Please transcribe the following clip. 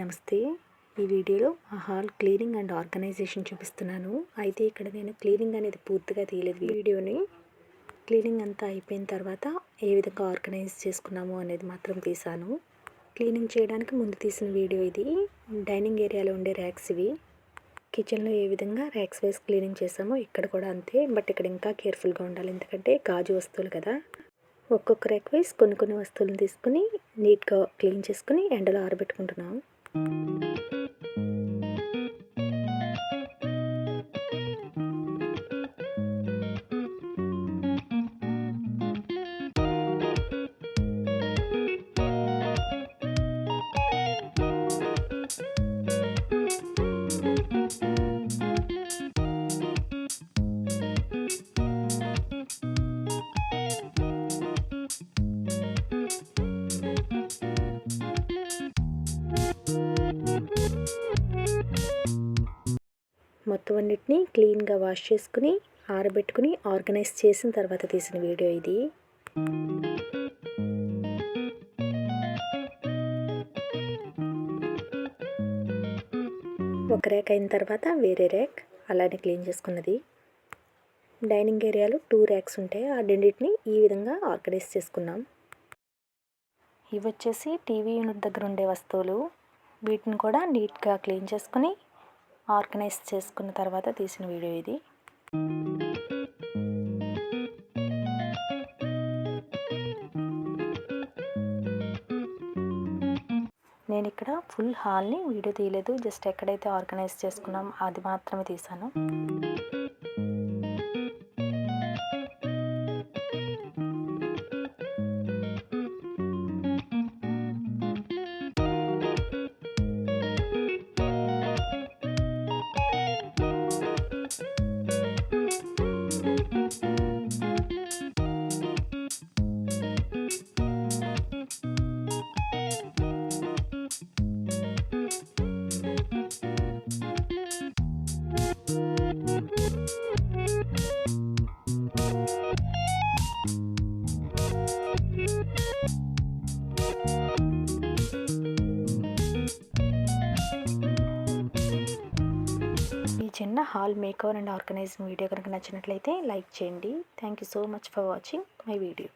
నమస్తే. ఈ వీడియోలో ఆ హాల్ క్లీనింగ్ అండ్ ఆర్గనైజేషన్ చూపిస్తున్నాను. అయితే ఇక్కడ నేను క్లీనింగ్ అనేది పూర్తిగా తీయలేదు. వీడియోని క్లీనింగ్ అంతా అయిపోయిన తర్వాత ఏ విధంగా ఆర్గనైజ్ చేసుకున్నాము అనేది మాత్రం తీసాను. క్లీనింగ్ చేయడానికి ముందు తీసిన వీడియో ఇది. డైనింగ్ ఏరియాలో ఉండే ర్యాక్స్ ఇవి. కిచెన్లో ఏ విధంగా ర్యాక్స్ వైస్ క్లీనింగ్ చేసామో ఇక్కడ కూడా అంతే. బట్ ఇక్కడ ఇంకా కేర్ఫుల్గా ఉండాలి, ఎందుకంటే గాజు వస్తువులు కదా. ఒక్కొక్క ర్యాక్ వైస్ కొన్ని వస్తువులను తీసుకుని నీట్గా క్లీన్ చేసుకుని ఎండలో ఆరబెట్టుకుంటున్నాం. మొత్తం అన్నిటినీ క్లీన్గా వాష్ చేసుకుని ఆరబెట్టుకుని ఆర్గనైజ్ చేసిన తర్వాత తీసిన వీడియో ఇది. ఒక ర్యాక్ అయిన తర్వాత వేరే ర్యాక్ అలానే క్లీన్ చేసుకున్నది. డైనింగ్ ఏరియాలో 2 ర్యాక్స్ ఉంటాయి. ఆ రెండింటిని ఈ విధంగా ఆర్గనైజ్ చేసుకున్నాం. ఇవి వచ్చేసి టీవీ యూనిట్ దగ్గర ఉండే వస్తువులు. వీటిని కూడా నీట్గా క్లీన్ చేసుకుని ఆర్గనైజ్ చేసుకున్న తర్వాత తీసిన వీడియో ఇది. నేను ఇక్కడ ఫుల్ హాల్ని వీడియో తీయలేదు, జస్ట్ ఎక్కడైతే ఆర్గనైజ్ చేసుకున్నాం అది మాత్రమే తీసాను. ఈ చిన్న hall makeover and organising video కనుక నచ్చినట్లయితే లైక్ చేయండి. Thank you so much for watching my video.